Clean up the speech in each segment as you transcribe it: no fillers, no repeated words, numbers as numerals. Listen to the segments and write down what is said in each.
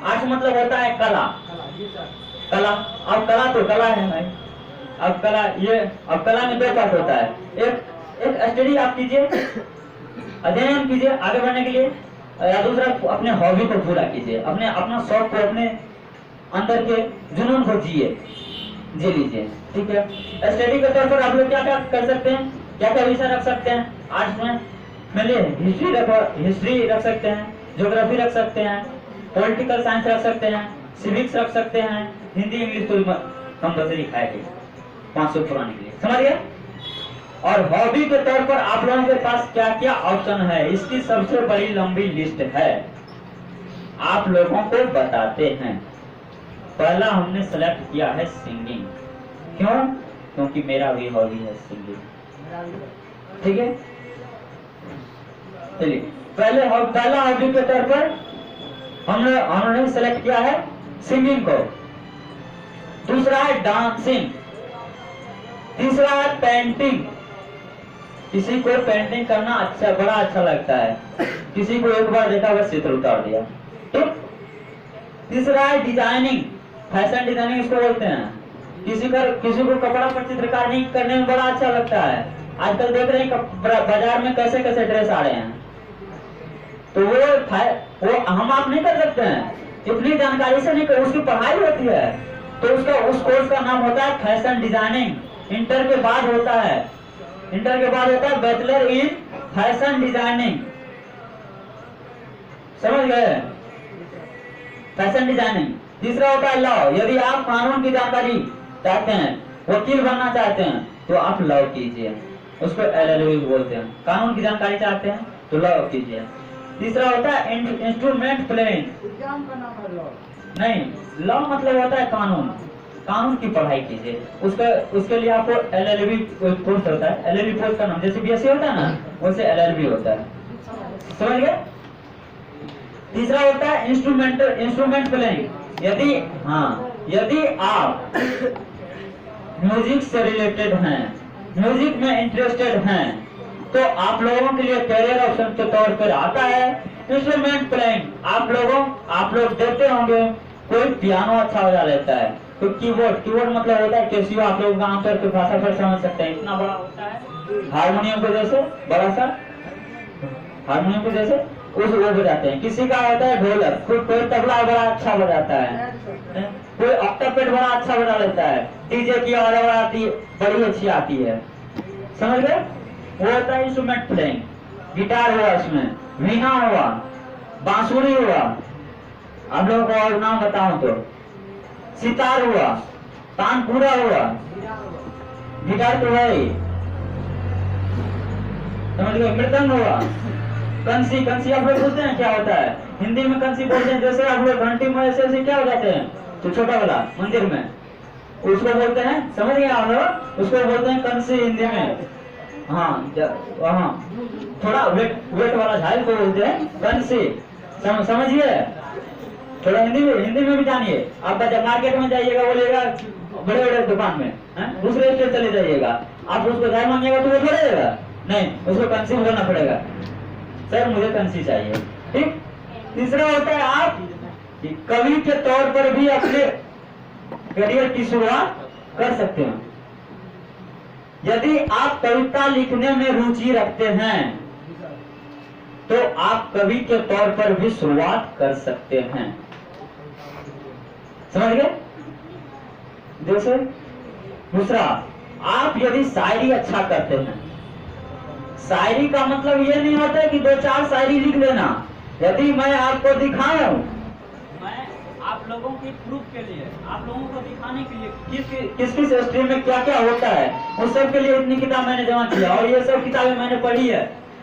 Arts मतलब होता है कला। कला, अब कला तो कला है भाई। अब कला ये, अब कला में दो पार्ट होता है, एक स्टडी आप कीजिए, अध्ययन कीजिए आगे बढ़ने के लिए, या दूसरा अपने हॉबी को पूरा कीजिए, अपने अपना शौक को, अपने अंदर के जुनून को जी लीजिए। ठीक है, स्टडी के तौर पर आप लोग क्या क्या कर सकते हैं, क्या क्या विषय रख सकते हैं आर्ट्स में? मिलिए हिस्ट्री रख सकते हैं, ज्योग्राफी रख सकते हैं, पॉलिटिकल साइंस रख सकते हैं, सिविक्स रख सकते हैं, हिंदी इंग्लिश तो कंपल्सरी खाएगी 500 पुराने के लिए, समझ गए? और हॉबी के तौर पर आप लोगों के पास क्या क्या ऑप्शन है, इसकी सबसे बड़ी लंबी लिस्ट है, आप लोगों को बताते हैं। पहला हमने सेलेक्ट किया है सिंगिंग। क्यों? क्योंकि मेरा भी हॉबी है सिंगिंग। ठीक है, चलिए पहला हॉबी के तौर पर हमने सेलेक्ट किया है सिंगिंग को। दूसरा है डांसिंग, तीसरा है पेंटिंग। किसी को पेंटिंग करना अच्छा, बड़ा अच्छा लगता है, किसी को एक बार देखा बस चित्र उतार दिया। ठीक, तीसरा है डिजाइनिंग, फैशन डिजाइनिंग इसको बोलते हैं। किसी को कपड़ा पर चित्रकारी करने में बड़ा अच्छा लगता है। आजकल देख रहे हैं बाजार में कैसे कैसे ड्रेस आ रहे हैं, तो वो हम आप नहीं कर सकते हैं, इतनी जानकारी से नहीं कर, उसकी पढ़ाई होती है, तो उस कोर्स का नाम होता है फैशन डिजाइनिंग। इंटर के बाद होता है बैचलर इन फैशन डिजाइनिंग, समझ गए? Fashion designing. तीसरा होता है लॉ, यदि आप कानून की जानकारी चाहते हैं, वकील बनना चाहते हैं, तो आप लॉ कीजिए, उसको LLB बोलते हैं। कानून की जानकारी चाहते हैं तो लॉ कीजिए। तीसरा होता है इंस्ट्रूमेंट प्लेइंग, नहीं, लॉ मतलब होता है कानून की पढ़ाई कीजिए, उसके लिए आपको LLB कोर्स होता है। LLB कोर्स का नाम जैसे BSc होता है ना, वैसे LLB होता है, समझ गए? तीसरा होता है इंस्ट्रूमेंट प्लेइंग। यदि आप म्यूजिक से रिलेटेड हैं, म्यूजिक में इंटरेस्टेड हैं, तो आप लोगों के लिए कैरियर ऑप्शन के तौर पर आता है इंस्ट्रूमेंट प्लेइंग। आप लोग देखते होंगे कोई पियानो अच्छा बजा लेता है, तो कीबोर्ड मतलब होता है कैसियो, आप लोग आमतौर पर भाषा पर समझ सकते हैं, इतना बड़ा होता है हारमोनियम के जैसे, बड़ा सा हारमोनियम के जैसे, वो बजाते हैं। किसी का होता है ढोलक, कोई तबला बड़ा अच्छा बजाता है, कोई ऑक्टापेड बड़ा अच्छा बजा लेता है, डीजे की आवाज बड़ी अच्छी आती है, समझ गए? वो होता है इंस्ट्रूमेंट प्लेइंग। गिटार हुआ, उसमें वीणा हुआ, बांसुरी हुआ, आप लोगों को और नाम बताऊं तो सितार हुआ, तानपुरा हुआ, गिटार तो है ही, समझ गए? मृदंग हुआ, कंसी आप लोग पूछते हैं क्या होता है, हिंदी में कंसी बोलते हैं। जैसे आप लोग घंटी में ऐसे क्या हो जाते हैं, तो छोटा वाला मंदिर में उसको बोलते हैं, समझ गए आप लोग? उसको बोलते हैं कंसी हिंदी में। हाँ, थोड़ा वेट वाला झाइल को बोलते हैं कंसी, समझिए? थोड़ा हिंदी में भी जानिए। आप जब मार्केट में जाइएगा, बोलिएगा बड़े दुकान में, दूसरे स्टेट चले जाइएगा, आप उसको झाइल मांगिएगा तो वो थोड़ा देगा, नहीं, उसको कंसी बोलना पड़ेगा, सर मुझे कंसी चाहिए। ठीक, तीसरा होता है आप कवि के तौर पर भी अपने करियर की शुरुआत कर सकते हैं। यदि आप कविता लिखने में रुचि रखते हैं, तो आप कवि के तौर पर भी शुरुआत कर सकते हैं, समझ गए? जैसे दूसरा, आप यदि शायरी अच्छा करते हैं, शायरी का मतलब ये नहीं होता है कि 2-4 शायरी लिख लेना। यदि मैं आपको दिखाऊं, मैं आप लोगों की प्रूफ के लिए, आप लोगों को दिखाने के लिए किस स्ट्रीम में क्या क्या होता है, उस सब के लिए इतनी किताब मैंने जमा किया, और ये सब किताबें मैंने पढ़ी है।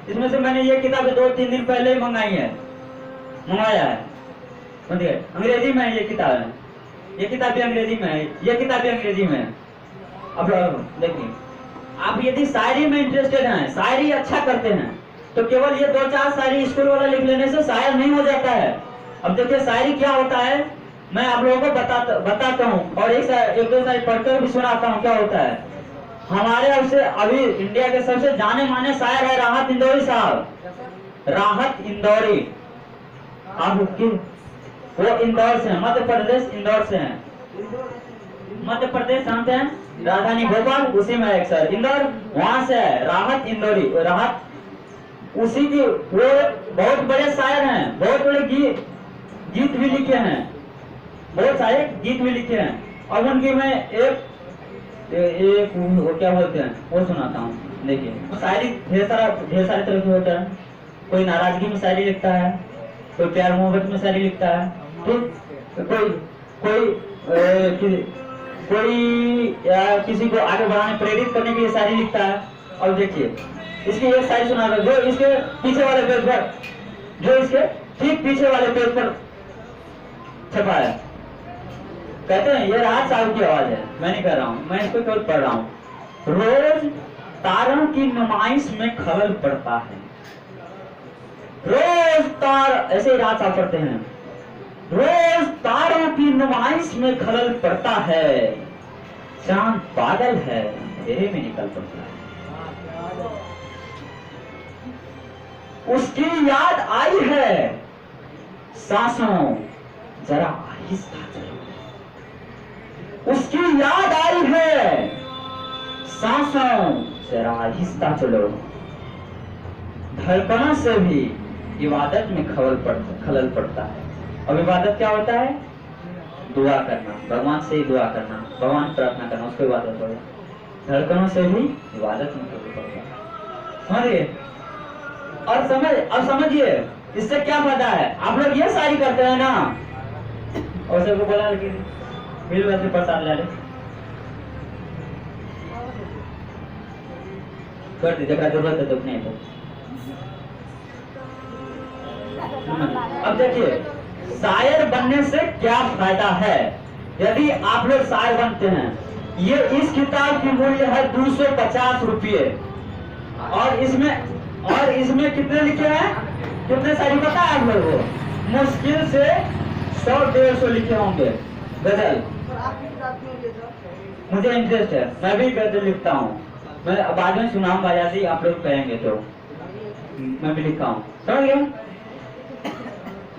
इसमें से मैंने ये किताबें 2-3 दिन पहले ही मंगाया है, समझिए? अंग्रेजी में ये किताब है, ये किताब भी अंग्रेजी में है, ये किताब भी अंग्रेजी में है। अब देखिए, आप यदि शायरी में इंटरेस्टेड हैं, शायरी अच्छा करते हैं, तो केवल ये 2-4 शायरी स्कूल वाला लिख लेने से शायर नहीं हो जाता है। अब देखिए शायरी क्या होता है, मैं आप लोगों को बताता हूँ, और एक दो शायरी पढ़कर भी सुनाता हूँ क्या होता है। हमारे अभी इंडिया के सबसे जाने माने शायर है राहत इंदौरी साहब। राहत इंदौरी, आप वो इंदौर से हैं, मध्य प्रदेश इंदौर से हैं। मध्य प्रदेश जानते हैं, राजधानी भोपाल उसी में एक सर इंदौर, वहां से है राहत इंदौरी, राहत उसी की। वो बहुत बड़े शायर हैं, बहुत बड़े गीत भी लिखे हैं, बहुत सारे गीत भी लिखे हैं। अब उनकी मैं एक वो क्या बोलते हैं वो सुनाता हूँ। देखिए शायरी ढेर सारे तरह की होता है। कोई नाराजगी में शायरी लिखता है, कोई प्यार मोहब्बत में शायरी लिखता है, ठीक। कोई किसी को आगे बढ़ाने प्रेरित करने के लिए शायरी लिखता है। और देखिए इसकी एक शायरी सुना रहा, जो इसके पीछे वाले पेज पर, जो इसके ठीक पीछे वाले पेज पर छपा है। कहते हैं ये राहत साहब की आवाज है, मैं नहीं कर रहा हूँ, मैं इसको केवल पढ़ रहा हूँ। रोज तारों की नुमाइश में खलल पड़ता है, रोज तार, ऐसे ही राहत साहब पढ़ते हैं, रोज तारों की नुमाइश में खलल पड़ता है, चांद पागल है अंधेरे में निकल पड़ता है। उसकी याद आई है सांसों जरा आहिस्ता चलो, उसकी याद आई है सांसों जरा आहिस्ता चलो, धड़कनों से भी इबादत में खलल पड़ता है। अब इबादत क्या होता है? दुआ करना, भगवान से ही दुआ करना, भगवान प्रार्थना करना, उसको इबादत होगा। धड़कनों से भी इबादत में खलल पड़ता है। समझिए? और अब समझिए इससे क्या फायदा है। आप लोग ये सारी करते हैं ना, और सबको बोला लेकिन फिर वैसे प्रसाद ले कर दीजिए, जरूरत है तो नहीं तो। अब देखिए शायर बनने से क्या फायदा है। यदि आप लोग शायर बनते हैं, ये इस किताब की मूल्य है 250 रुपये, और इसमें कितने लिखे हैं, कितने शायरी पता है आप लोगों को? मुश्किल से 100-150 लिखे होंगे गजल। मुझे इंटरेस्ट है, मैं भी गजल लिखता हूँ, मैं बाद में सुनाऊंगा आजादी, आप लोग कहेंगे तो मैं भी लिखा हूँ। समझ गए?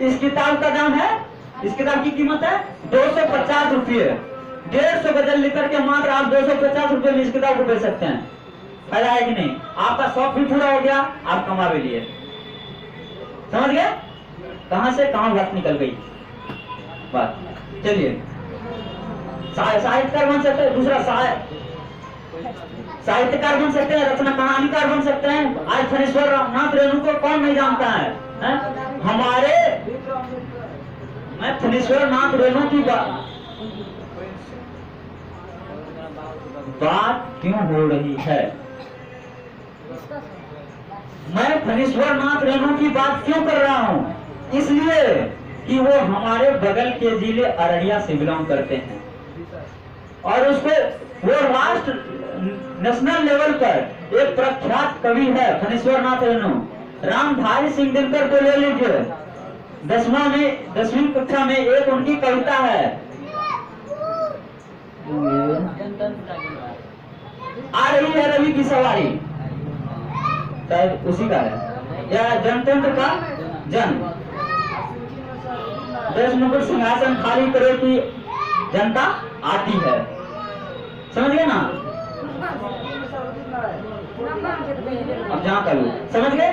इस किताब का दाम है, इस किताब की कीमत है 250 रुपये। 150 गजल लिख करके मात्र आप 250 रुपये में इस किताब को बेच सकते हैं। फायदा है कि नहीं? आपका शौक भी पूरा हो गया, आप कमा भी लिए। समझ गए? कहां से कहां बात निकल गई बात। चलिए साहित्यकार बन सकते हैं, दूसरा साहित्यकार बन सकते हैं, रचना कहानीकार बन सकते हैं। आज फणीश्वर नाथ रेणु को कौन नहीं जानता है? मैं फणीश्वर नाथ रेणु की बात क्यों हो रही है? मैं फणीश्वर नाथ रेणु की बात क्यों कर रहा हूँ? इसलिए कि वो हमारे बगल के जिले अररिया से बिलोंग करते हैं, और उसको वो राष्ट्र नेशनल लेवल पर एक प्रख्यात कवि है फणीश्वर नाथ रेणु। रामधारी सिंह दिनकर को ले लीजिए, 10वीं कक्षा में एक उनकी कविता है, आ रही है रवि की सवारी, शायद उसी का है, या जनतंत्र का जन, 10 नंबर सिंहासन खाली करे की जनता आती है। समझ गए ना? अब जहाँ करूँ समझ गए?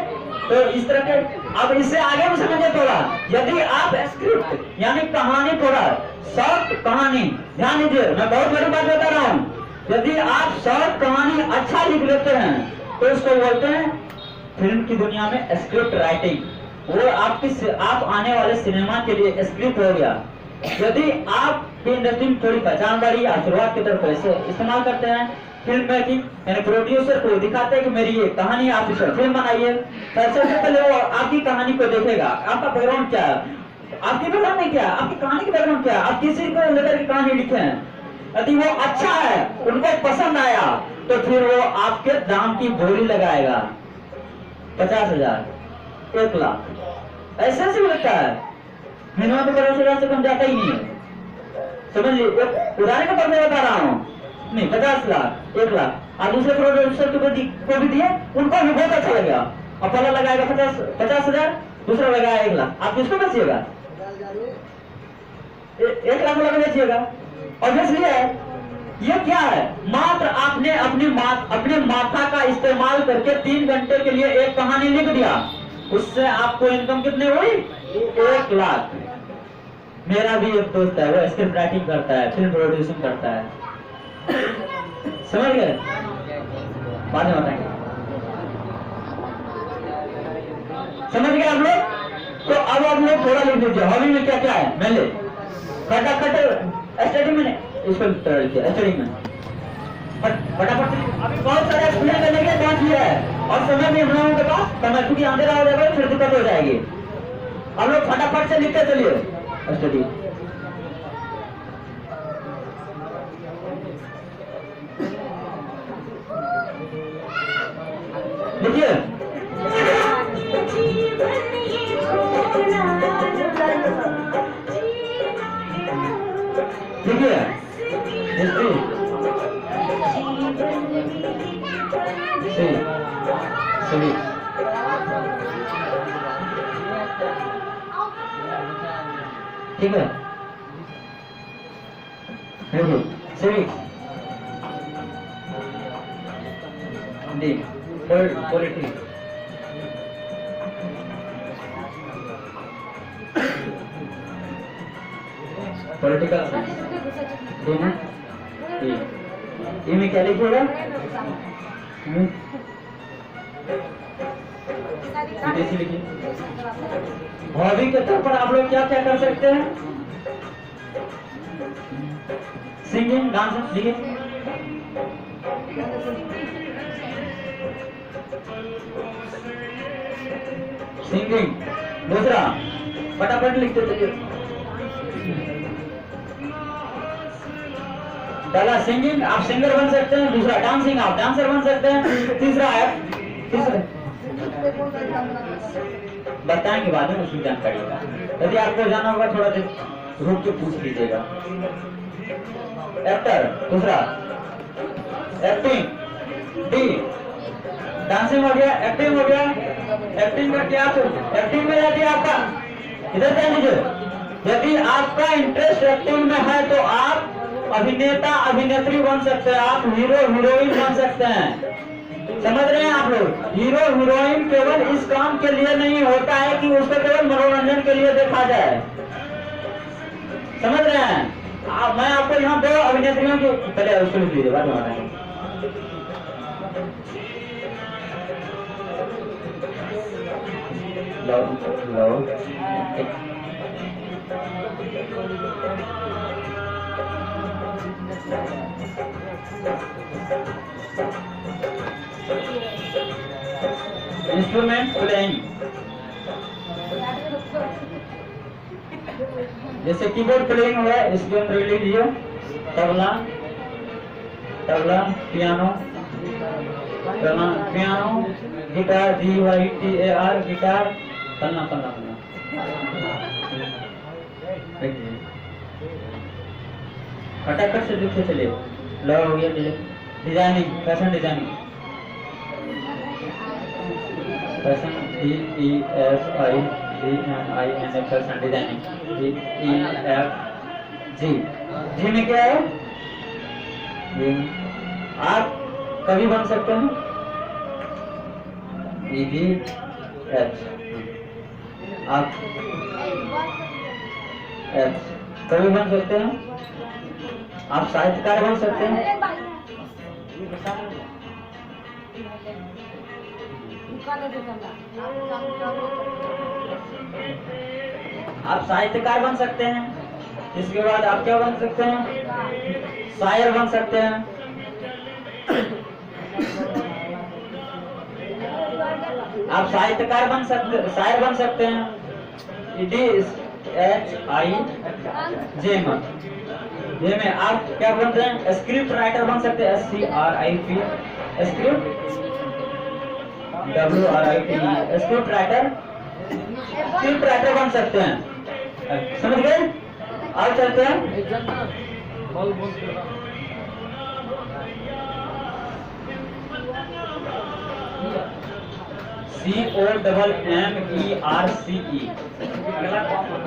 तो इस तरह के, अब इससे आगे भी समझिए थोड़ा। यदि आप स्क्रिप्ट यानी कहानी, थोड़ा शॉर्ट कहानी, ध्यान दीजिए, मैं बहुत बड़ी बात बता रहा हूँ। यदि आप शॉर्ट कहानी अच्छा लिख लेते हैं तो उसको बोलते हैं फिल्म की दुनिया में स्क्रिप्ट राइटिंग। वो आप आने वाले सिनेमा के लिए स्क्रिप्ट हो गया। यदि आप इंडस्ट्री में थोड़ी पहचान बढ़ी, आप शुरुआत की तरफ ऐसे इस्तेमाल करते हैं, फिल्म मेकिंग यानी प्रोड्यूसर को दिखाते हैं कि मेरी ये कहानी, आप इस फिल्म बनाइए। सबसे पहले वो आपकी कहानी को देखेगा, आपका बैकग्राउंड क्या है, आपकी बैकग्राउंड नहीं क्या है, आपकी कहानी की बैकग्राउंड क्या है, आप किसी को लेकर की कहानी लिखे हैं। यदि वो अच्छा है, उनको पसंद आया, तो फिर वो आपके दाम की बोली लगाएगा, 50,000, 1 लाख, ऐसे से मिलता है। मिनिमम तो 50,000 से कम जाता ही नहीं है। समझ लीजिए, उदाहरण के तौर पर बता रहा हूँ, नहीं 50 लाख, 1 लाख। और दूसरे प्रोड्यूसर को भी दिए, उनको भी बहुत अच्छा लगेगा, और पहला लगाएगा 50,000, दूसरा लगाएगा 1 लाख। आप किसको बेचिएगा? 1 लाख लगा बेचिएगा। ऑब्वियसली है। ये क्या है? मात्र आपने अपने माथा का इस्तेमाल करके 3 घंटे के लिए एक कहानी लिख दिया, उससे आपको इनकम कितनी हुई? 1 लाख। मेरा भी एक दोस्त है, वो स्क्रिप्ट राइटिंग करता है, फिल्म प्रोड्यूसिंग करता है। समझ गए? बाद में बताएंगे। समझ गए आप लोग? तो अब आप लोग थोड़ा लिख दीजिए हॉबी में क्या क्या है। मैं ले फटाफट स्टडी में इसको स्टडी में फटाफट अभी बहुत सारे एक्सप्लेन करने के बात ये है और समय भी हम लोगों के पास समय, क्योंकि अंधेरा हो जाएगा फिर दिक्कत हो जाएगी। हम लोग फटाफट से लिखते चलिए स्टडी। लिखिए लिखिए हिस्ट्री सिविक्स ठीक है। Civics D politics political science में क्या लिखिएगा? लिखिए। हॉबी के तौर पर आप लोग क्या क्या कर सकते हैं? Singing, dancing. लिखिए सिंगिंग। दूसरा फटाफट लिखते चलिए। पहला सिंगिंग, आप सिंगर बन सकते हैं। दूसरा डांसिंग, आप डांसर बन सकते हैं। तीसरा है बताएंगे बाद में उसकी जानकारी का। यदि आपको जाना होगा थोड़ा देर रुक के पूछ लीजिएगा। एक्टर, दूसरा एक्टिंग, डी डांसिंग हो गया, एक्टिंग हो गया। एक्टिंग करके आप एक्टिंग में यदि आपका इधर ध्यान दीजिए, यदि आपका इंटरेस्ट एक्टिंग में है तो आप अभिनेता अभिनेत्री बन सकते हैं, आप हीरो हीरोइन बन सकते हैं। समझ रहे हैं आप लोग? हीरो हीरोइन केवल इस काम के लिए नहीं होता है कि उसको केवल मनोरंजन के लिए देखा जाए। समझ रहे हैं? मैं आपको यहाँ 2 अभिनेत्रियों की पहले उसको लिख लीजिए, बाद में बताएंगे। इंस्ट्रूमेंट प्लेइंग, जैसे कीबोर्ड प्लेइंग हुआ, इसके अंदर लिख लीजिए tabla, piano, guitar, GYTAR guitar, पन्ना। फटाफट से लिखते चलिए। लव हो गया। Designing, fashion designing, fashion DEFIDNING fashion designing. जी में क्या है? आप कभी बन सकते हैं। EDH आप कभी बन सकते हैं। आप साहित्यकार बन सकते हैं। आप साहित्यकार बन सकते हैं। इसके बाद आप क्या बन सकते हैं? शायर बन सकते हैं। आप साहित्यकार बन सकते, शायर बन सकते हैं। ये में आप क्या बनते हैं? स्क्रिप्ट राइटर बन सकते हैं। SCRIP script WRIT script writer बन सकते हैं। समझ गए? और चलते हैं। COMMERCE।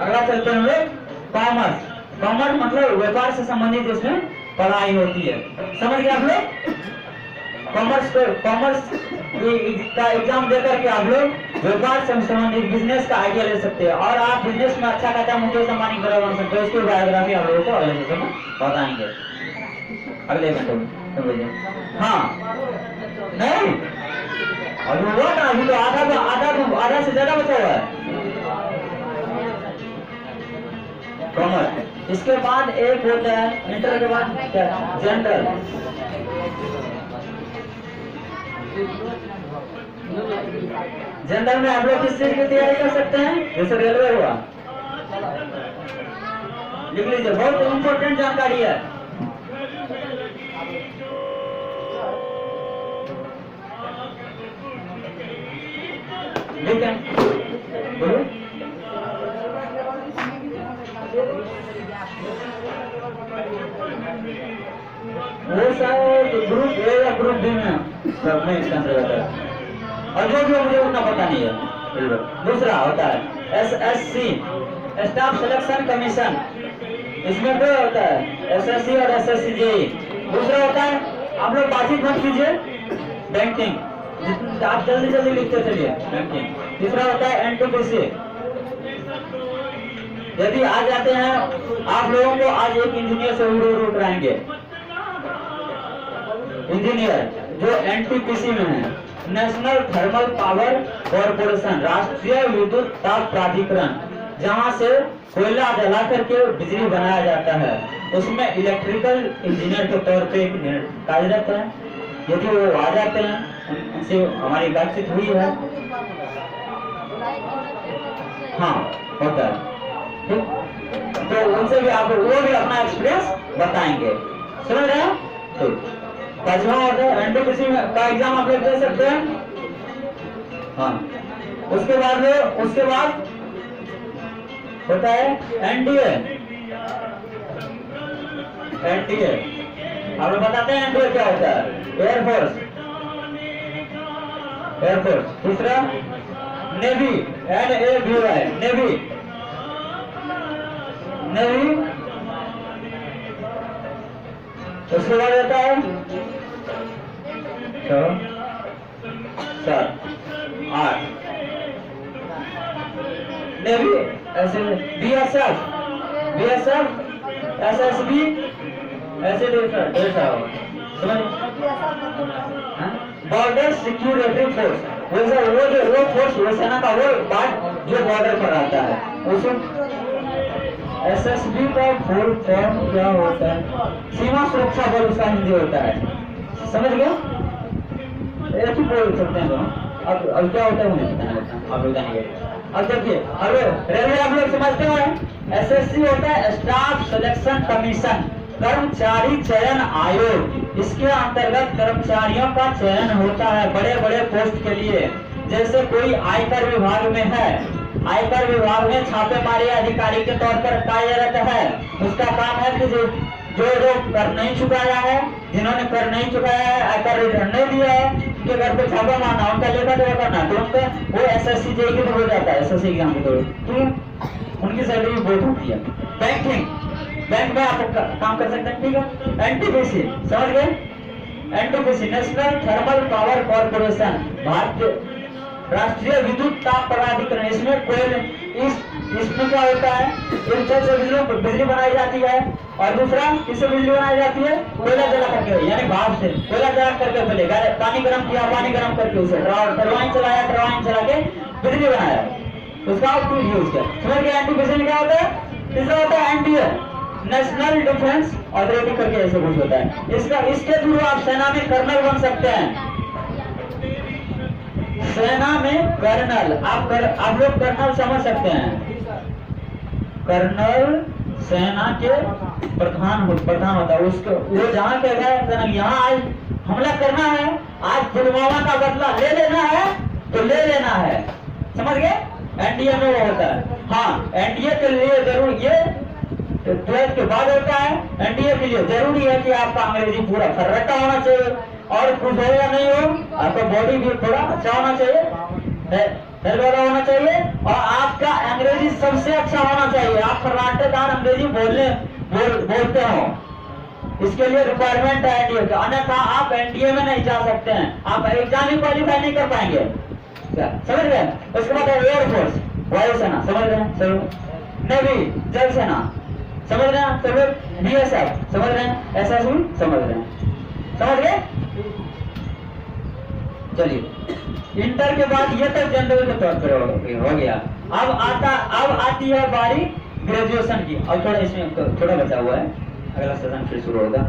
अगला चलते हैं हम लोग कॉमर्स। कॉमर्स मतलब व्यापार से संबंधित इसमें पढ़ाई होती है। समझ गए आप लोग? कॉमर्स का एग्जाम देकर के आप लोग व्यापार से संबंधित बिजनेस का आइडिया ले सकते हैं और आप बिजनेस में अच्छा खासा मुकेश अंबानी बन सकते हो। इसकी बायोग्राफी आप लोगों को अगले सेशन में बताएंगे, अगले घंटे में। हाँ नहीं अभी हुआ ना, अभी तो आधा से ज्यादा बचा हुआ है कॉमर्स। इसके बाद एक होता है इंटर के बाद क्या, जनरल। जनरल में आप लोग किस चीज की तैयारी कर सकते हैं? जैसे रेलवे हुआ, लिख लीजिए, बहुत इंपॉर्टेंट जानकारी है। ठीक है, बोलो। वो शायद ग्रुप ए या ग्रुप बी में सब में इसका अंतर्गत है, और जो मुझे उतना पता नहीं है। दूसरा होता है एसएससी, स्टाफ सिलेक्शन कमीशन। इसमें दो होता है, एसएससी और एसएससी जेई। दूसरा होता है, आप लोग बातचीत मत कीजिए, बैंकिंग, आप जल्दी लिखते चलिए, बैंकिंग। तीसरा होता है एनटीपीसी। यदि आ जाते हैं आप लोगों को, आज एक इंजीनियर से रूबरू कराएंगे, इंजीनियर जो एनटीपीसी में है, नेशनल थर्मल पावर कॉर्पोरेशन, राष्ट्रीय विद्युत ताप प्राधिकरण, जहां से कोयला जला करके बिजली बनाया जाता है, उसमें इलेक्ट्रिकल इंजीनियर के तौर पे कार्यरत है। यदि वो आ जाते हैं, उनसे हमारी बातचीत हुई है, हाँ होता है, तो उनसे भी आप वो भी अपना एक्सपीरियंस बताएंगे। समझ रहे हैं? तो पांचवा होता है एनटीपीसी का एग्जाम आप लोग दे सकते हैं। हाँ, उसके बाद होता है एनडीए। आप लोग बताते हैं एनडीए क्या होता है? एयरफोर्स। दूसरा नेवी, NAVY, नेवी। उसके बाद होता है 6, 7, 8 नेवी, ऐसे BSF, SSB, ऐसे देखा समझ, बॉर्डर सिक्योरिटी फोर्स। वो फोर्स, वो सेना का वो पार्ट जो बॉर्डर पर आता है, उसमें एसएसबी का फुल फॉर्म क्या होता है? सीमा सुरक्षा बल उसका हिंदी होता है। समझ गए? एक ही बोल सकते हैं दोनों। अब क्या होता है मुझे पता नहीं, आप लोग जानिए। अब देखिए, अब रेलवे आप लोग समझते हैं, एसएससी होता है स्टाफ सिलेक्शन कमीशन, कर्मचारी चयन आयोग। इसके अंतर्गत कर्मचारियों का चयन होता है बड़े बड़े पोस्ट के लिए। जैसे कोई आयकर विभाग में है, आयकर विभाग में छापेमारी अधिकारी के तौर पर कार्यरत है। उसका काम है कि जो कर नहीं चुकाया है, जिन्होंने कर नहीं चुकाया है, आयकर रिटर्न नहीं दिया है, उनके घर पे छापा मारना, उनका लेखा जोखा करना, तो उनका वो एसएससी जेई के थ्रू जाता है, एसएससी एग्जाम के थ्रू। ठीक, उनकी सैलरी बहुत होती है। बैंकिंग, बैंक में आप काम कर सकते हैं। ठीक है, एनटीपीसी समझ गए? NTPC national thermal power corporation, भारतीय राष्ट्रीय विद्युत ताप प्राधिकरण। इसमें इसमें क्या होता है? इंजन से बिजली बनाई जाती है, और दूसरा किससे बिजली बनाई जाती है? कोयला जला करके, यानी भाप से कोयला जला करके, पहले पानी गर्म किया, पानी गर्म करके उसे टरबाइन चलाया, टरबाइन चला के बिजली बनाया, उसका आउटपुट यूज किया। समझ गए? एनटीपीसी में क्या होता है? तीसरा होता है एनडीए, नेशनल डिफेंस अथॉरिटी करके ऐसे कुछ होता है। इसके थ्रू आप सेना में कर्नल बन सकते हैं। सेना में कर्नल, आप लोग कर्नल समझ सकते हैं। कर्नल सेना के प्रधान होता है। उसको वो जहाँ पे गए, यहाँ आज हमला करना है, आज पुलवामा का बदला ले लेना है तो ले लेना है। समझ गए? एनडीए में वो होता है। हाँ, एनडीए के लिए जरूर ये 12th के बाद होता है। एनडीए के लिए जरूरी है कि आपका अंग्रेजी पूरा फर्राटा होना चाहिए, और कुछ हो या नहीं हो, आपका बॉडी भी थोड़ा अच्छा होना चाहिए। सर वाला होना चाहिए और आपका अंग्रेजी सबसे अच्छा होना चाहिए। आप फर्राटेदार अंग्रेजी बोलते हो, इसके लिए रिक्वायरमेंट है एनडीए का, अन्यथा आप एनडीए में नहीं जा सकते हैं, आप एग्जाम ही क्वालिफाई नहीं कर पाएंगे। समझ गए? उसके बाद एयरफोर्स, वायुसेना, समझ रहे हैं सब, नेवी, जल सेना, समझ रहे हैं सब, बीएसएफ, समझ रहे हैं, एसएसबी, समझ रहे हैं, समझ गए? चलिए, इंटर के बाद ये तक जनरल के तौर पर हो गया। अब आती है बारी ग्रेजुएशन की। अब थोड़ा इसमें थोड़ा बचा हुआ है, अगला सेशन फिर शुरू होगा।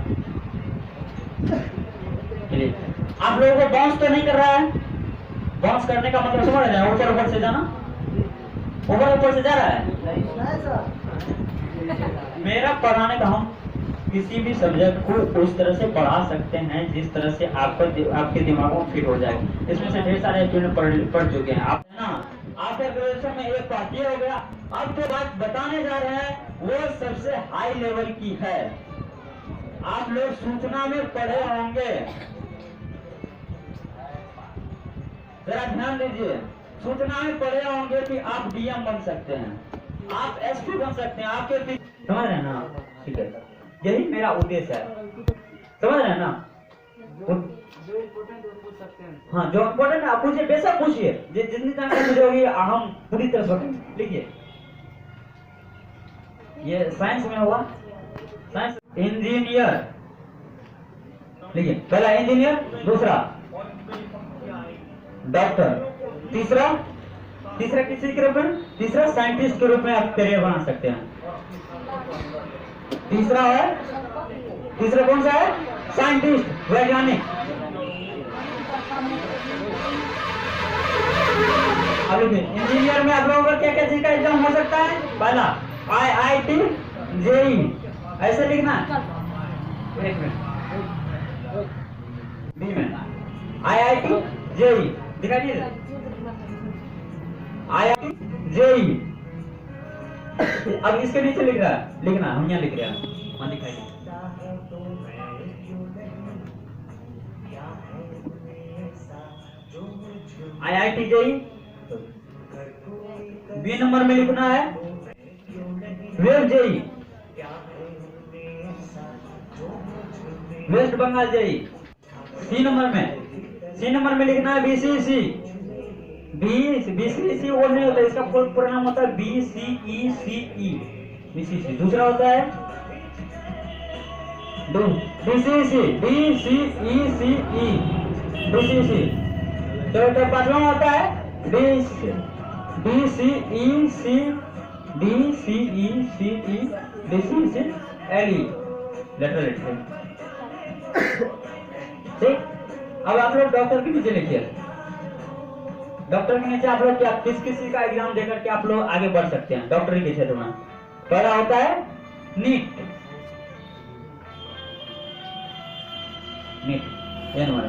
चलिए, आप लोगों को बाउंस तो नहीं कर रहा है? बाउंस करने का मतलब समझ रहे हैं? ऊपर से जाना, ऊपर से जा रहा है। मेरा पढ़ाने का, हम किसी भी सब्जेक्ट को उस तरह से पढ़ा सकते हैं जिस तरह से आपके दिमाग में फिट हो जाए। इसमें से ढेर सारे स्टूडेंट पढ़ चुके हैं, आप है ना। आफ्टर ग्रेजुएशन में एक पार्ट ये हो गया। अब जो बात बताने जा रहे हैं वो सबसे हाई लेवल की है। आप लोग सूचना में पढ़े होंगे, जरा ध्यान दीजिए। सूचना में पढ़े होंगे कि आप डीएम बन सकते हैं, आप एसपी बन सकते हैं, आपके समझ रहे हैं ना? ठीक है, यही मेरा उद्देश्य है, समझ रहे हैं ना? जो इम्पोर्टेंट पूछ सकते हैं। हाँ, जो इम्पोर्टेंट आप पूछिए, बेशक पूछिए, जितनी जानकारी मुझे होगी हम पूरी तरह से लिखिए। ये साइंस में हुआ, साइंस इंजीनियर लिखिए। पहला इंजीनियर, दूसरा डॉक्टर, तीसरा किसी के रूप में, तीसरा साइंटिस्ट के रूप में आप करियर बना सकते हैं। तीसरा कौन सा है? साइंटिस्ट, वैज्ञानिक। अब इंजीनियर में आप लोगों का क्या क्या चीज का एग्जाम हो सकता है? पहला IIT JEE, ऐसे लिखना। एक मिनट, बी में IIT JEE दिखा दीजिए, IIT JEE। अब इसके नीचे लिखना, हम यहाँ लिख रहे हैं, वहां दिखाई IIT JEE। बी नंबर में लिखना है वेब JEE, west Bengal JEE। C number में लिखना है BCEC। BCEC वो नहीं होता, इसका पूरा नाम होता है BCECE। BCEC दूसरा होता है BCECE। तो पांचवा होता है BCECE, LE, लेटर ठीक। अब आप लोग डॉक्टर के नीचे लिखिए। डॉक्टर के नीचे आप लोग क्या किसी का एग्जाम देकर के आप लोग आगे बढ़ सकते हैं डॉक्टरी के क्षेत्र में। पहला होता है नीट, ए नंबर।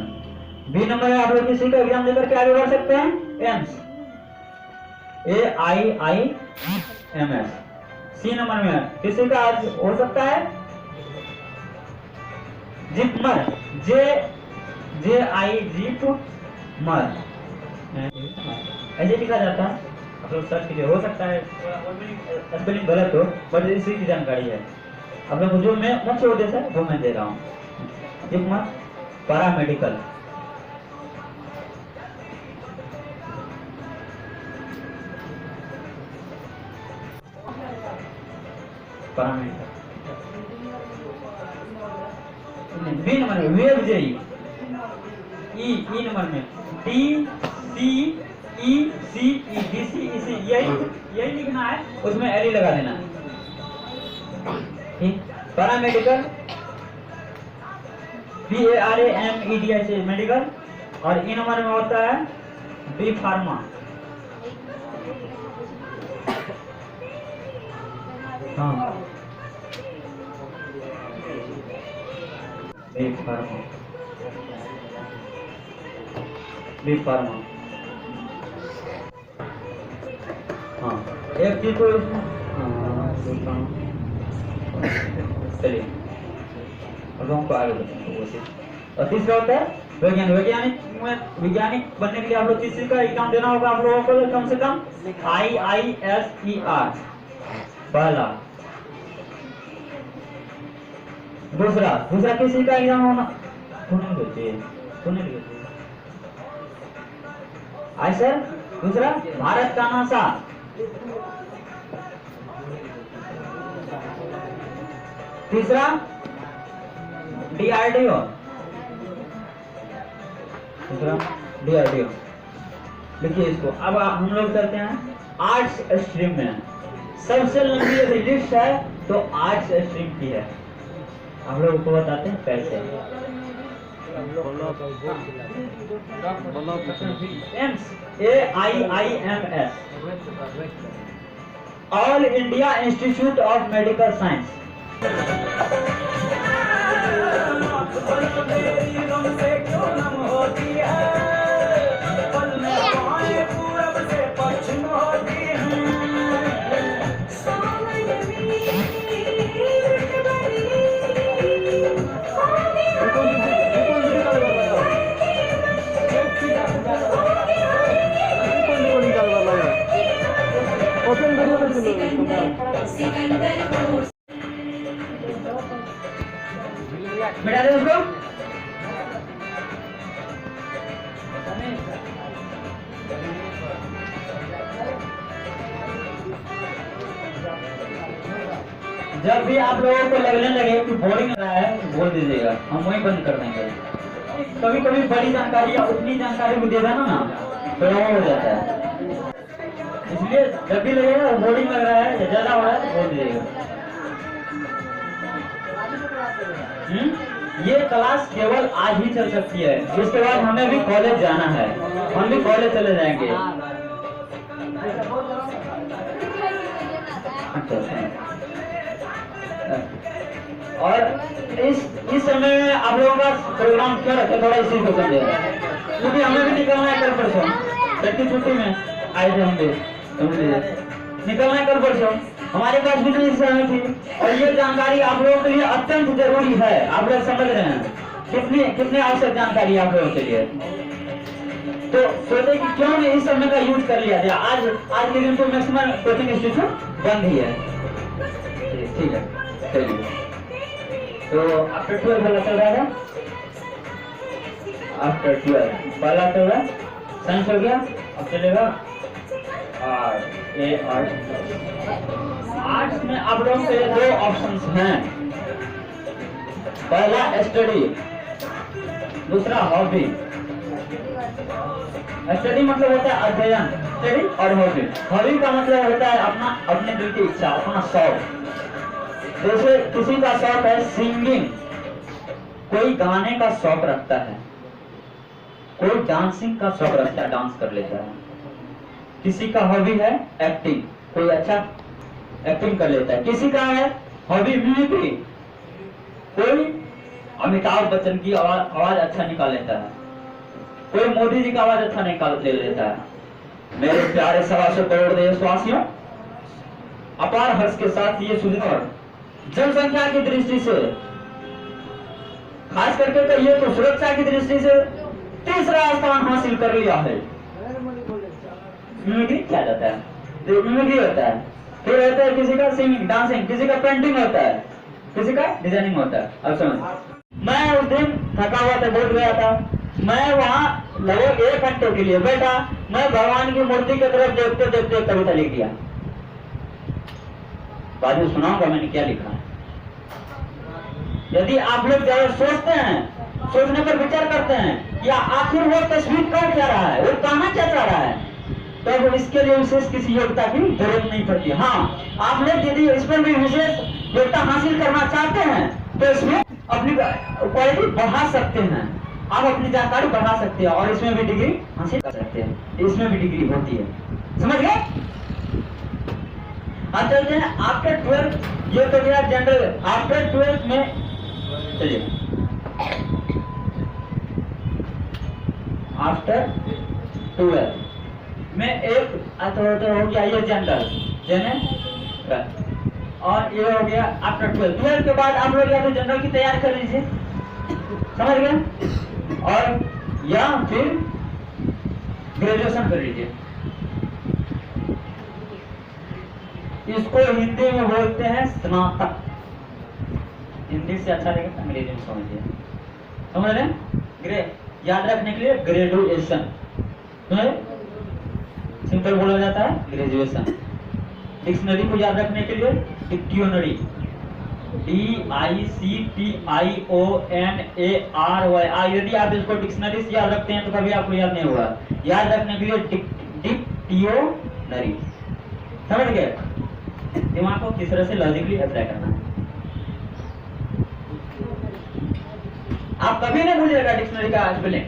बी नंबर में आप लोग किसी का एग्जाम देकर के आगे बढ़ सकते हैं एम्स, AIIMS। सी नंबर में किसी का हो सकता है जिपमर, JIGMR, ऐसे लिखा जाता है। आप लोग सर्च कीजिए, हो सकता है स्पेलिंग गलत हो, बट इसी की जानकारी है। आप लोग जो मैं मुख्य उद्देश्य है वो मैं दे रहा हूँ। जिपमर पैरामेडिकल, बी नंबर में वेब JEE। ई नंबर में DCECE, यही लिखना है, उसमें LE लगा देना। ठीक, पैरामेडिकल PARAMEDIC मेडिकल। और ई नंबर में होता है बी फार्मा। हाँ, बी फार्मा। हाँ, एक चीज तो चलिए अब हमको आगे बताएंगे वो चीज। और तीसरा होता है वैज्ञानिक बनने के लिए आप लोग किस चीज का एग्जाम देना होगा आप लोगों को? कम से कम IISER पहला। दूसरा किस चीज का एग्जाम होना? सर दूसरा भारत का नासा। तीसरा DRDO। देखिए इसको। अब हम लोग करते हैं आर्ट्स स्ट्रीम में। सबसे लंबी यदि लिस्ट है तो आर्ट्स स्ट्रीम की है। हम लोगों को बताते हैं कैसे। AIIMS all India institute of medical science. मिटा दे उसको। जब भी आप लोगों को लगने लगे कि बोरिंग लग रहा है तो बोल दीजिएगा, हम वही बंद कर देंगे। कभी कभी बड़ी जानकारी या उतनी जानकारी भी दे देना ना तो वो हो जाता है। इसलिए जब भी लगेगा बोरिंग लग रहा है या ज्यादा हो रहा है तो बोल दीजिएगा। ये क्लास केवल आज ही चल सकती है, इसके बाद हमें भी कॉलेज जाना है, हम भी कॉलेज चले जाएंगे। और इस समय में आप लोगों का प्रोग्राम क्या रखे थोड़ा इसी को समझे, क्योंकि हमें भी निकलना है कल परसों। छुट्टी में आए थे हम भी, समझ लीजिए निकलना है कल परसों। हमारे पास भी इस समय थी और ये जानकारी आप लोगों के लिए अत्यंत जरूरी है। आप लोग समझ रहे हैं कितनी आवश्यक जानकारी आप लोगों के लिए। तो सोचे कि क्यों नहीं इस समय का यूज कर लिया जाए। आज के दिन तो मैक्सिमम कोचिंग इंस्टीट्यूट बंद ही है। ठीक है चलिए। तो आफ्टर 12 वाला चल रहा है। आफ्टर 12 पहला चल रहा है साइंस हो गया। अब चलेगा आर्ट्स में आप लोगों के दो ऑप्शंस हैं। पहला स्टडी, दूसरा हॉबी। स्टडी मतलब होता है अध्ययन, स्टडी और हॉबी। हॉबी का मतलब होता है अपने दिल की इच्छा, अपना शौक। जैसे किसी का शौक है सिंगिंग, कोई गाने का शौक रखता है, कोई डांसिंग का शौक रखता है, डांस कर लेता है। किसी का हॉबी है एक्टिंग, कोई अच्छा एक्टिंग कर लेता है। किसी का है हॉबी मिमिक्री, कोई अमिताभ बच्चन की आवाज अच्छा निकाल लेता है, कोई मोदी जी का आवाज अच्छा निकाल ले लेता है। मेरे प्यारे 125 करोड़ देशवासियों, अपार हर्ष के साथ ये सुनकर जनसंख्या की दृष्टि से, खास करके कहिए तो सुरक्षा की दृष्टि से तीसरा स्थान हासिल कर लिया है। मिमिक्री क्या जाता है? मिमिक्री होता है, फिर होता है किसी का सिंगिंग डांसिंग, किसी का पेंटिंग होता है, किसी का डिजाइनिंग होता है। अब समझ, मैं उस दिन थका हुआ था, बोल गया था, मैं वहां लगभग 1 घंटे के लिए बैठा। मैं भगवान की मूर्ति की तरफ देखते देखते कविता लिख दिया। बाद में सुनाऊंगा मैंने क्या लिखा है। यदि आप लोग ज्यादा सोचते हैं, सोचने पर विचार करते हैं या आखिर वो तस्वीर कर क्या रहा है, वो कहना क्या चाह रहा है, तब तो इसके लिए विशेष किसी योग्यता की जरूरत नहीं पड़ती। हाँ, आप लोग यदि इस पर भी विशेष योग्यता हासिल करना चाहते हैं तो इसमें अपनी क्वालिटी बढ़ा सकते हैं, आप अपनी जानकारी बढ़ा सकते हैं और इसमें भी डिग्री हासिल कर सकते हैं। इसमें भी डिग्री होती है, समझ गए? अब चलते हैं आफ्टर 12। ये तो गया जनरल। आफ्टर 12 में चलिए, आफ्टर 12 में एक हो गया ये जनरल, और ये हो गया आफ्टर 12। 12 के बाद आप लोग या तो जनरल की तैयारी कर लीजिए, समझ गए? और या फिर ग्रेजुएशन कर लीजिए। इसको हिंदी में बोलते हैं स्नातक। हिंदी से अच्छा लगेगा अंग्रेजी में समझिए, समझ रहे हैं? याद रखने के लिए ग्रेजुएशन, सिंपल बोला जाता है ग्रेजुएशन। डिक्शनरी को याद रखने के लिए डिक्शनरी, DICTIONARY। यदि आप इसको डिक्शनरी से याद रखते हैं तो कभी आपको याद नहीं होगा। याद रखने के लिए डिक्शनरी। समझ गए? दिमाग को किस तरह से लॉजिकली अप्लाई करना है। आप कभी नहीं भूलिएगा डिक्शनरी का स्पेलिंग।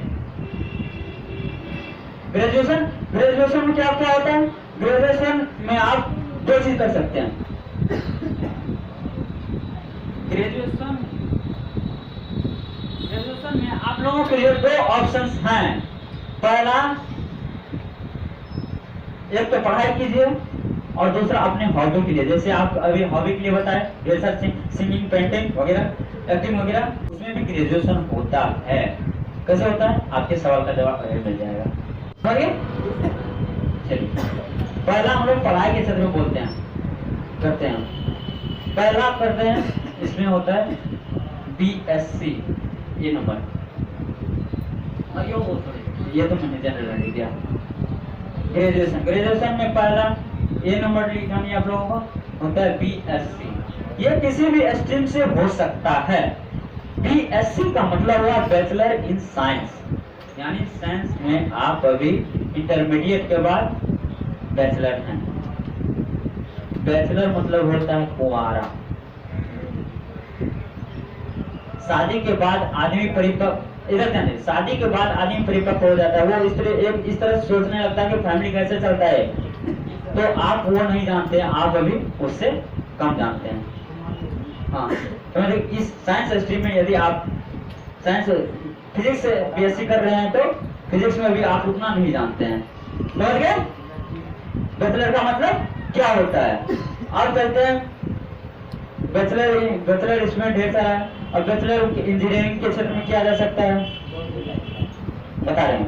ग्रेजुएशन में क्या क्या होता है? ग्रेजुएशन में आप दो चीज कर सकते हैं। ग्रेजुएशन में आप लोगों के लिए दो ऑप्शंस हैं। पहला, एक तो पढ़ाई कीजिए और दूसरा अपने हॉबी के लिए। जैसे आप अभी हॉबी के लिए बताए, जैसा सिंगिंग, पेंटिंग वगैरह, एक्टिंग वगैरह, उसमें भी ग्रेजुएशन होता है। कैसे होता है? आपके सवाल का जवाब अभी मिल जाएगा। समझिए? चलिए, पहला हम लोग पढ़ाई के क्षेत्र में बोलते हैं, करते हैं। पहला करते हैं, इसमें होता है BSc। ये नंबर, ये तो मैंने जनरल लिख दिया। ग्रेजुएशन में पहला ये नंबर लिखानी आप लोगों को होता है BSc। ये किसी भी स्ट्रीम से हो सकता है। BSc का मतलब हुआ बैचलर इन साइंस, यानी साइंस में आप अभी इंटरमीडिएट के बाद बैचलर हैं। बैचलर मतलब होता है कुंवारा। शादी के बाद आदमी परिपक्व, इधर जाने, शादी के बाद आदमी परिपक्व हो जाता है। वो इस तरह सोचने लगता है कि फैमिली कैसे चलता है, तो आप वो नहीं जानते हैं, आप अभी उससे कम जानते हैं। हाँ, तो मतलब इस साइंस स्ट्रीम में यदि आप साइंस फिजिक्स से BSc कर रहे हैं तो फिजिक्स में भी आप उतना नहीं जानते हैं। समझ गए? बैचलर का मतलब क्या होता है? अब चलते हैं बैचलर इसमें ढेर सारा है। और बैचलर इंजीनियरिंग के क्षेत्र में किया जा सकता है, बता रहे हैं।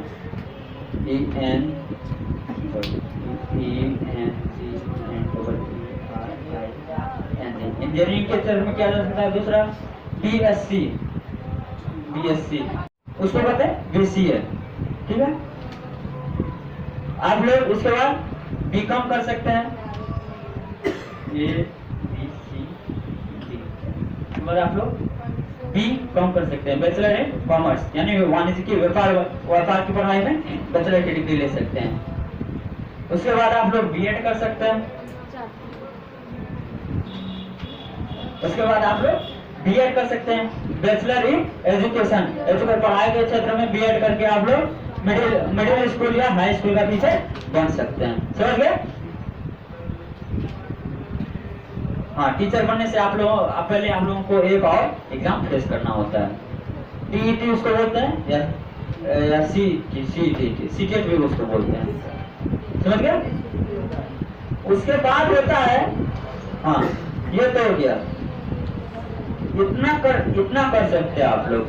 इंजीनियरिंग के क्षेत्र में किया जा सकता है। दूसरा BSc, उसको कहते हैं BCA। ठीक है? आप लोग उसके बाद BCom कर सकते हैं। आप लोग BCom कर सकते हैं, बैचलर इन कॉमर्स, यानी वाणिज्य की व्यापार की पढ़ाई में बैचलर की डिग्री ले सकते हैं। उसके बाद आप लोग B.Ed कर सकते हैं। उसके बाद आप लोग B.Ed कर सकते हैं, बैचलर इन एजुकेशन, पढ़ाई के क्षेत्र में B.Ed करके आप लोग मिडिल स्कूल या हाई स्कूल का टीचर बन सकते हैं। समझ गए? हाँ, टीचर बनने से पहले आप लोगों को एक और एग्जाम फेस करना होता है। TET उसको बोलते हैं, या CTET भी उसको बोलते हैं। समझ गए? उसके बाद होता है, हाँ ये तो हो गया, इतना कर सकते हैं आप लोग।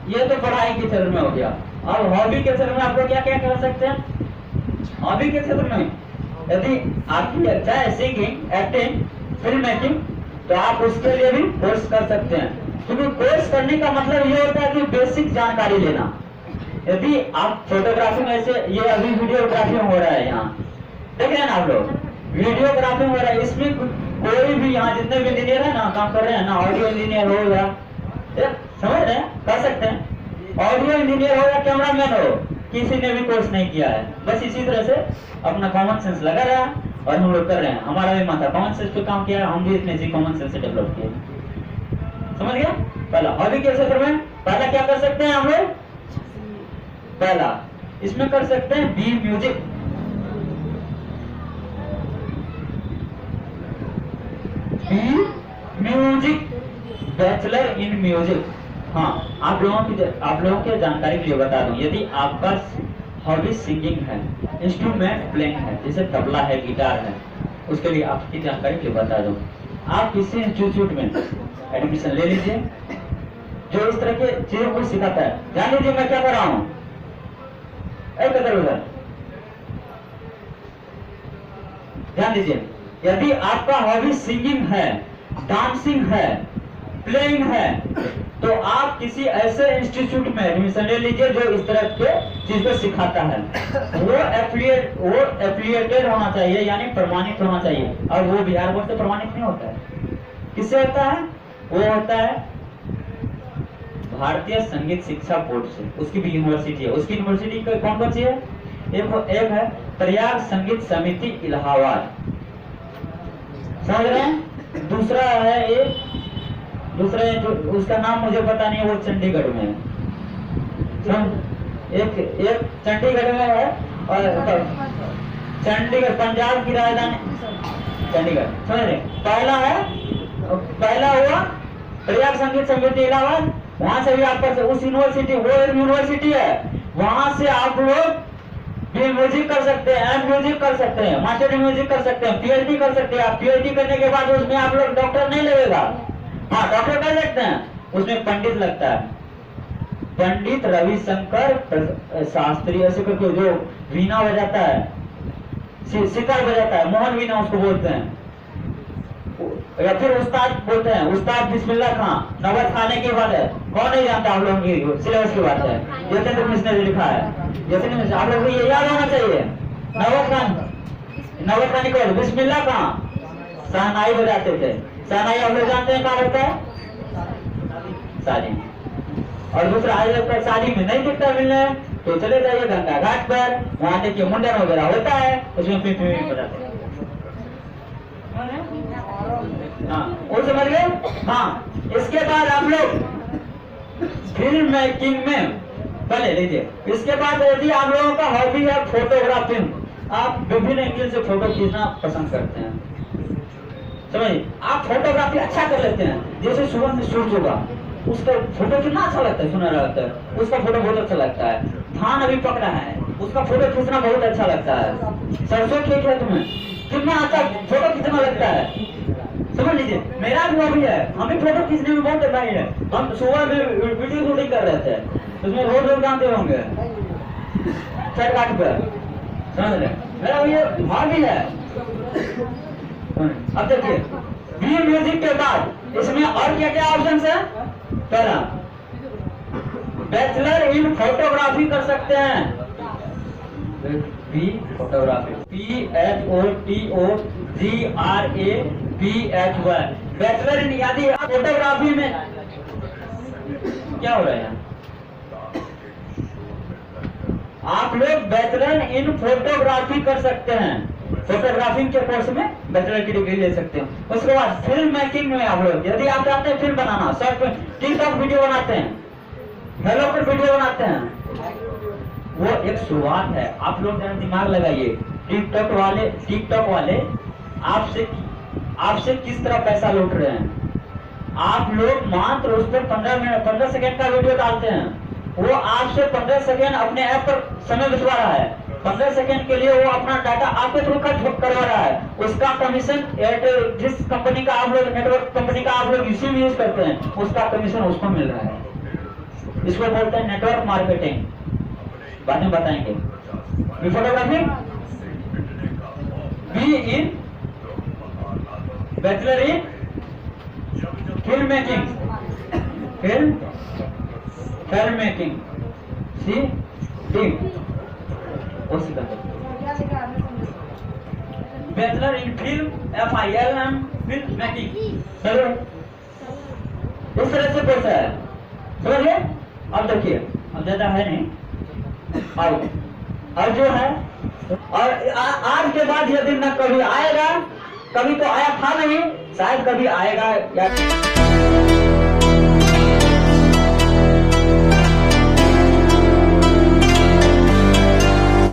ये तो पढ़ाई के क्षेत्र में हो गया। अब हॉबी के क्षेत्र में आप लोग क्या क्या कर सकते हैं? हॉबी के क्षेत्र में यदि आपकी अच्छा है सिंगिंग, एक्टिंग, फिल्म मेकिंग, तो आप उसके लिए भी कोर्स कर सकते हैं। क्योंकि कोर्स करने का मतलब ये होता है कि बेसिक जानकारी लेना। यदि आप फोटोग्राफी में से, ये अभी वीडियोग्राफी में हो रहा है, यहाँ देख रहे हैं ना आप लोग, वीडियोग्राफी में हो रहा है। इसमें कोई भी यहाँ जितने भी इंजीनियर है ना, काम कर रहे हैं ना, ऑडियो इंजीनियर हो या समझ रहे हैं, कर सकते हैं। ऑडियो इंजीनियर हो या कैमरामैन हो, किसी ने भी कोर्स नहीं किया है, बस इसी तरह से अपना कॉमन सेंस लगा रहा है और हम लोग कर रहे हैं। हमारा भी माथा कॉमन सेंस पे काम किया है, हम भी इतने से कॉमन सेंस से डेवलप किए। समझ गया? पहला हॉबी के क्षेत्र में पहला क्या कर सकते हैं हम लोग? पहला इसमें कर सकते हैं B music. Bachelor in music. हाँ, आप लोगों की जानकारी के लिए बता दूं, यदि आपका हॉबी सिंगिंग है, इंस्ट्रूमेंट प्लेइंग है, जैसे तबला है, गिटार है, उसके लिए आपकी जानकारी के लिए बता दूं, आप किसी इंस्टीट्यूट में एडमिशन ले लीजिए जो इस तरह के चीजों को सिखाता है। ध्यान दीजिए मैं क्या कर रहा हूं, एक कदर उधर ध्यान दीजिए। यदि आपका हॉबी सिंगिंग है, डांसिंग है, प्लेइंग है, तो आप किसी ऐसे इंस्टीट्यूट में एडमिशन ले लीजिए जो इस तरह के चीज को सिखाता है। वो एफिलिएटेड होना चाहिए, यानी प्रमाणित होना चाहिए। और वो बिहार बोर्ड से प्रमाणित नहीं होता है। किससे होता है? वो होता है भारतीय संगीत शिक्षा बोर्ड से। उसकी भी यूनिवर्सिटी है। उसकी यूनिवर्सिटी कौन कौन सी है? एक है प्रयाग संगीत समिति इलाहाबाद, समझ रहे हैं? दूसरा है दूसरा जो उसका नाम मुझे पता नहीं, वो चंडीगढ़ में है। एक चंडीगढ़ में है और चंडीगढ़ पंजाब की राजधानी चंडीगढ़, समझ रहे? पहला हुआ प्रयाग संगीत समिति इलाहाबाद। वहां से भी आपका उस यूनिवर्सिटी, वो यूनिवर्सिटी है, वहां से आप लोग भी म्यूजिक कर सकते हैं, एम म्यूजिक कर सकते हैं, मास्टर म्यूजिक कर सकते हैं, पीएचडी कर सकते हैं। आप पीएचडी करने के बाद उसमें आप लोग डॉक्टर नहीं लगेगा, हाँ डॉक्टर कर सकते हैं, उसमें पंडित लगता है। पंडित रविशंकर शास्त्री ऐसे करके जो वीणा बजाता है, सितार बजाता है, मोहन वीणा उसको बोलते हैं, या फिर उस्ताद बोलते हैं, उस्ताद बिस्मिल्लाह खान। नवत खाने की बात है, कौन नहीं जानता? आप लोगों की सिलेबस की बात है, यतेंद्र मिश्र ने लिखा है, यतेंद्र मिश्र, आप लोगों को ये याद होना चाहिए। नवत खान को बिस्मिल्लाह खान शहनाई बजाते थे। शहनाई आप लोग जानते हैं कहाँ होता है? शादी। और दूसरा आज तक शादी में नहीं दिखता मिलने, तो चले जाइए गंगा घाट पर, वहां देखिए मुंडन वगैरह होता है, उसमें फिर बजाते हैं। हाँ वो समझ गए? हाँ, इसके बाद आप लोग फिल्म मेकिंग में पहले लीजिए। इसके बाद यदि आप लोगों का हॉबी है फोटोग्राफी, आप विभिन्न एंगल से फोटो खींचना पसंद करते हैं, समझिए, आप फोटोग्राफी अच्छा कर लेते हैं। जैसे सुबह में सूरज होगा, उसका फोटो कितना अच्छा लगता है, सुनहरा लगता है, उसका फोटो बहुत अच्छा लगता है। धान अभी पकड़ा है, उसका फोटो खींचना बहुत अच्छा लगता है। सरसों के खेत में कितना अच्छा फोटो खींचना लगता है, समझ लीजिए। मेरा भी हॉबी है, हमें फोटो खींचने में बहुत अच्छा है। हम सुबह में वीडियो शूटिंग कर रहे थे, उसमें बहुत लोग जानते होंगे छठ घाट पर, समझ रहे? मेरा ये हॉबी है। अब देखिए, बी म्यूजिक के बाद इसमें और क्या क्या ऑप्शन है? पहला बैचलर इन फोटोग्राफी कर सकते हैं, be photography, PHOTOGRAPHY, bachelor in. यदि आप फोटोग्राफी में क्या हो रहा है, आप लोग बैचलर इन फोटोग्राफी कर सकते हैं, फोटोग्राफी के कोर्स में बैचलर की डिग्री ले सकते हैं। उसके बाद फिल्म मेकिंग में आप लोग, यदि आप चाहते हैं फिल्म बनाना, शॉर्ट टिकटॉक वीडियो बनाते हैं, हेलो पर वीडियो बनाते हैं, वो एक शुरुआत है। आप लोग जरा दिमाग लगाइए, टिकटॉक वाले आपसे किस तरह पैसा लूट रहे हैं। आप लोग मात्र उस पर 15 सेकंड का वीडियो डालते हैं, वो आपसे 15 सेकंड अपने ऐप पर समय बितवा रहा है। 15 सेकंड के लिए वो अपना डाटा आपके थ्रू खर्च करवा रहा है। उसका कमीशन एयरटेल, जिस कंपनी का आप लोग, नेटवर्क कंपनी का आप लोग इसी में यूज करते हैं, उसका कमीशन उसको मिल रहा है। इसको बोलते हैं नेटवर्क मार्केटिंग, बाद में बताएंगे। Photography, B in bachelor in film making, C D bachelor in film, FILM film making. चलो इस तरह से कोर्स है, समझिए। अब देखिए, अब ज्यादा है नहीं, और जो है, और आज के बाद यह दिन न कभी आएगा, कभी तो आया था नहीं, शायद कभी आएगा या